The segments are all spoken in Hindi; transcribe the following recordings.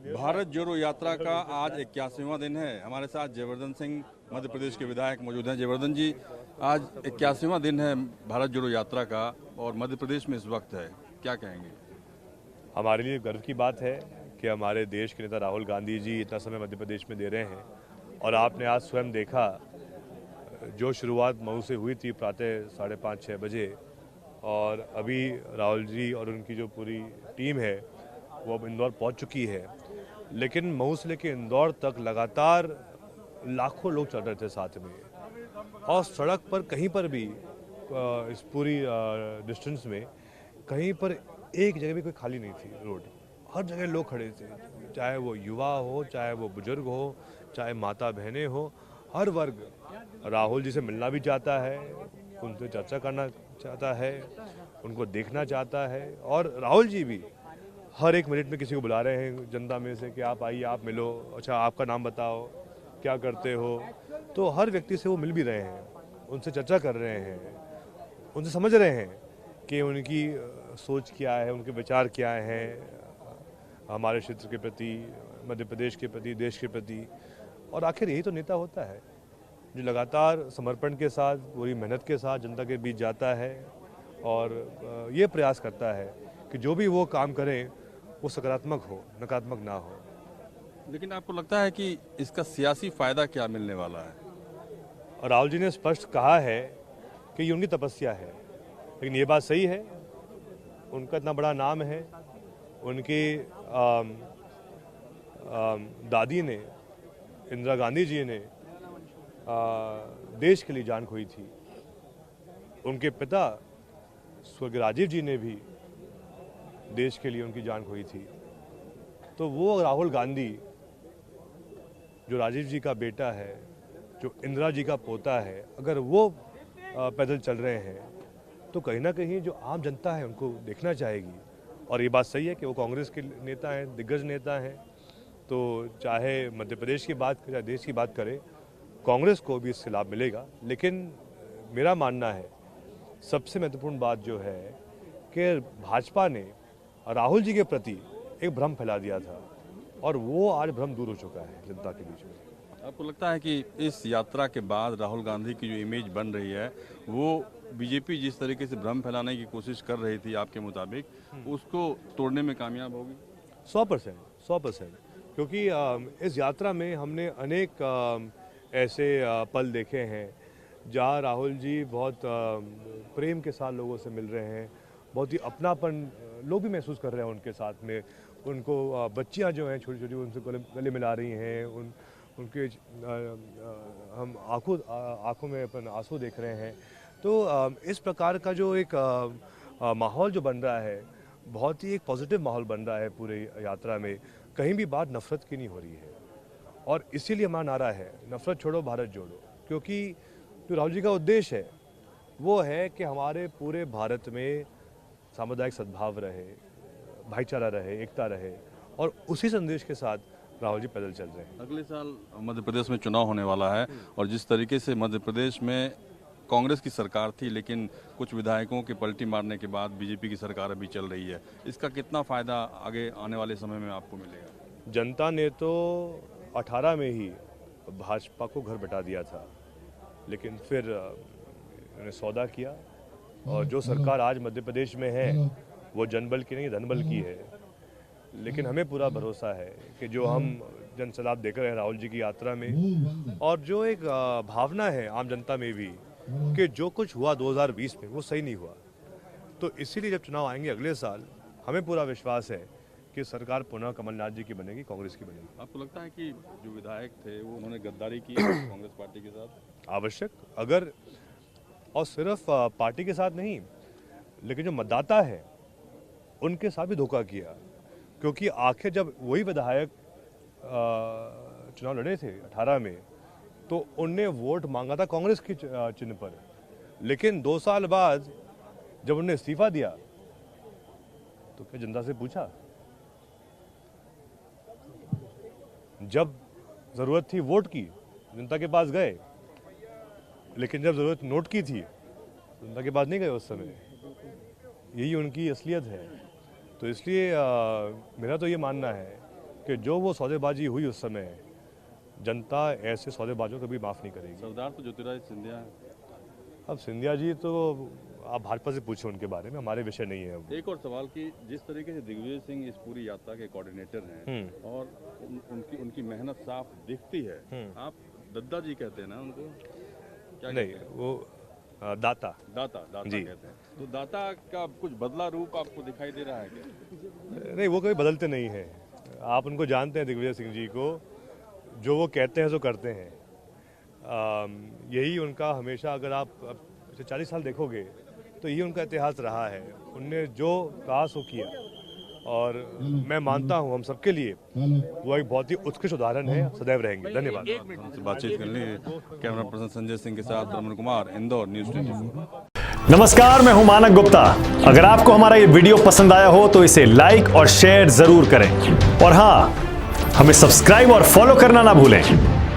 भारत जोड़ो यात्रा का आज 81वां दिन है। हमारे साथ जयवर्धन सिंह मध्य प्रदेश के विधायक मौजूद हैं। जयवर्धन जी, आज 81वां दिन है भारत जोड़ो यात्रा का और मध्य प्रदेश में इस वक्त है, क्या कहेंगे? हमारे लिए गर्व की बात है कि हमारे देश के नेता राहुल गांधी जी इतना समय मध्य प्रदेश में दे रहे हैं और आपने आज स्वयं देखा जो शुरुआत मऊ से हुई थी प्रातः 5:30-6 बजे और अभी राहुल जी और उनकी जो पूरी टीम है वो अब इंदौर पहुंच चुकी है। लेकिन मऊ से लेकर इंदौर तक लगातार लाखों लोग चल रहे थे साथ में और सड़क पर कहीं पर भी इस पूरी डिस्टेंस में कहीं पर एक जगह भी कोई खाली नहीं थी रोड। हर जगह लोग खड़े थे, चाहे वो युवा हो, चाहे वो बुजुर्ग हो, चाहे माता बहनें हो, हर वर्ग राहुल जी से मिलना भी चाहता है, उनसे चर्चा करना चाहता है, उनको देखना चाहता है। और राहुल जी भी हर एक मिनट में किसी को बुला रहे हैं जनता में से कि आप आइए, आप मिलो, अच्छा आपका नाम बताओ, क्या करते हो। तो हर व्यक्ति से वो मिल भी रहे हैं, उनसे चर्चा कर रहे हैं, उनसे समझ रहे हैं कि उनकी सोच क्या है, उनके विचार क्या हैं हमारे क्षेत्र के प्रति, मध्य प्रदेश के प्रति, देश के प्रति। और आखिर यही तो नेता होता है जो लगातार समर्पण के साथ, पूरी मेहनत के साथ जनता के बीच जाता है और ये प्रयास करता है कि जो भी वो काम करें वो सकारात्मक हो, नकारात्मक ना हो। लेकिन आपको लगता है कि इसका सियासी फायदा क्या मिलने वाला है? और राहुल जी ने स्पष्ट कहा है कि ये उनकी तपस्या है, लेकिन ये बात सही है, उनका इतना बड़ा नाम है, उनकी दादी ने, इंदिरा गांधी जी ने देश के लिए जान खोई थी, उनके पिता स्वर्गीय राजीव जी ने भी देश के लिए उनकी जान खोई थी। तो वो राहुल गांधी जो राजीव जी का बेटा है, जो इंदिरा जी का पोता है, अगर वो पैदल चल रहे हैं तो कहीं ना कहीं जो आम जनता है उनको देखना चाहेगी। और ये बात सही है कि वो कांग्रेस के नेता हैं, दिग्गज नेता हैं, तो चाहे मध्य प्रदेश की बात करें, देश की बात करें, कांग्रेस को भी इससे लाभ मिलेगा। लेकिन मेरा मानना है सबसे महत्वपूर्ण बात जो है कि भाजपा ने राहुल जी के प्रति एक भ्रम फैला दिया था और वो आज भ्रम दूर हो चुका है जनता के बीच में। आपको लगता है कि इस यात्रा के बाद राहुल गांधी की जो इमेज बन रही है वो बीजेपी जिस तरीके से भ्रम फैलाने की कोशिश कर रही थी आपके मुताबिक, उसको तोड़ने में कामयाब होगी? 100%, क्योंकि इस यात्रा में हमने अनेक ऐसे पल देखे हैं जहाँ राहुल जी बहुत प्रेम के साथ लोगों से मिल रहे हैं, बहुत ही अपनापन लोग भी महसूस कर रहे हैं उनके साथ में। उनको बच्चियाँ जो हैं छोटी छोटी उनसे गले मिला रही हैं, उनके हम आँखों में अपन आंसू देख रहे हैं। तो इस प्रकार का जो एक माहौल जो बन रहा है, बहुत ही एक पॉजिटिव माहौल बन रहा है पूरे यात्रा में, कहीं भी बात नफरत की नहीं हो रही है। और इसीलिए हमारा नारा है नफरत छोड़ो भारत जोड़ो, क्योंकि जो राहुल जी का उद्देश्य है वो है कि हमारे पूरे भारत में सामुदायिक सद्भाव रहे, भाईचारा रहे, एकता रहे, और उसी संदेश के साथ राहुल जी पैदल चल रहे हैं। अगले साल मध्य प्रदेश में चुनाव होने वाला है और जिस तरीके से मध्य प्रदेश में कांग्रेस की सरकार थी, लेकिन कुछ विधायकों के पलटी मारने के बाद बीजेपी की सरकार अभी चल रही है, इसका कितना फायदा आगे आने वाले समय में आपको मिलेगा? जनता ने तो 18 में ही भाजपा को घर बैठा दिया था, लेकिन फिर उन्होंने सौदा किया और जो सरकार आज मध्य प्रदेश में है वो जनबल की नहीं, धनबल की है। लेकिन हमें पूरा भरोसा है कि जो हम जनसलाब देख रहे हैं राहुल जी की यात्रा में, और जो एक भावना है आम जनता में भी कि जो कुछ हुआ 2020 में वो सही नहीं हुआ, तो इसीलिए जब चुनाव आएंगे अगले साल, हमें पूरा विश्वास है कि सरकार पुनः कमलनाथ जी की बनेगी, कांग्रेस की बनेगी। आपको लगता है कि जो विधायक थे वो उन्होंने गद्दारी की कांग्रेस पार्टी के साथ? आवश्यक, अगर, और सिर्फ पार्टी के साथ नहीं, लेकिन जो मतदाता है उनके साथ भी धोखा किया, क्योंकि आखिर जब वही विधायक चुनाव लड़े थे 18 में तो उनने वोट मांगा था कांग्रेस के चिन्ह पर, लेकिन 2 साल बाद जब उन्होंने इस्तीफा दिया तो क्या जनता से पूछा? जब जरूरत थी वोट की जनता के पास गए, लेकिन जब जरूरत नोट की थी जनता के पास नहीं गए उस समय। यही उनकी असलियत है। तो इसलिए मेरा तो ये मानना है कि जो वो सौदेबाजी हुई उस समय, जनता ऐसे सौदेबाजों को भी माफ़ नहीं करेगी। सरदार तो ज्योतिरादित्य सिंधिया है। अब सिंधिया जी तो आप भाजपा से पूछो उनके बारे में, हमारे विषय नहीं है। अब एक और सवाल कि जिस तरीके से दिग्विजय सिंह इस पूरी यात्रा के कोऑर्डिनेटर हैं और उनकी मेहनत साफ दिखती है, आप दद्दा जी कहते हैं ना उनको, क्या नहीं, कहते हैं? वो दाता दाता जी। कहते हैं। तो दाता का कुछ बदला रूप आपको दिखाई दे रहा है क्या? नहीं, वो कभी बदलते नहीं हैं। आप उनको जानते हैं दिग्विजय सिंह जी को, जो वो कहते हैं सो करते हैं। यही उनका हमेशा, अगर आप पिछले 40 साल देखोगे तो यही उनका इतिहास रहा है। उनने जो कहा सो किया, और मैं मानता हूँ हम सबके लिए वो एक बहुत ही उत्कृष्ट उदाहरण है, सदैव रहेंगे। धन्यवाद। हमसे बातचीत करने के लिए कैमरा पर्सन संजय सिंह के साथ रमन कुमार, इंदौर, न्यूज़ 24। नमस्कार, मैं हूं मानक गुप्ता। अगर आपको हमारा ये वीडियो पसंद आया हो तो इसे लाइक और शेयर जरूर करें, और हाँ, हमें सब्सक्राइब और फॉलो करना ना भूलें,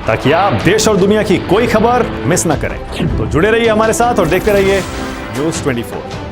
ताकि आप देश और दुनिया की कोई खबर मिस ना करें। तो जुड़े रहिए हमारे साथ और देखते रहिए न्यूज़ 24।